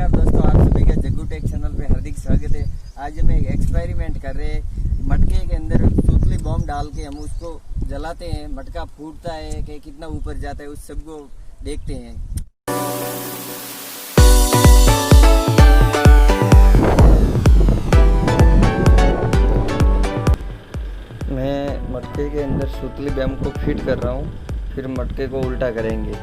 नमस्कार दोस्तों, आप सभी का जग्गू टेक चैनल पे हार्दिक स्वागत है। आज हम एक एक्सपेरिमेंट कर रहे हैं। मटके के अंदर सूतली बॉम्ब डाल के हम उसको जलाते हैं। मटका फूटता है कि कितना ऊपर जाता है, उस सबको देखते हैं। मैं मटके के अंदर सूतली बॉम्ब को फिट कर रहा हूँ, फिर मटके को उल्टा करेंगे।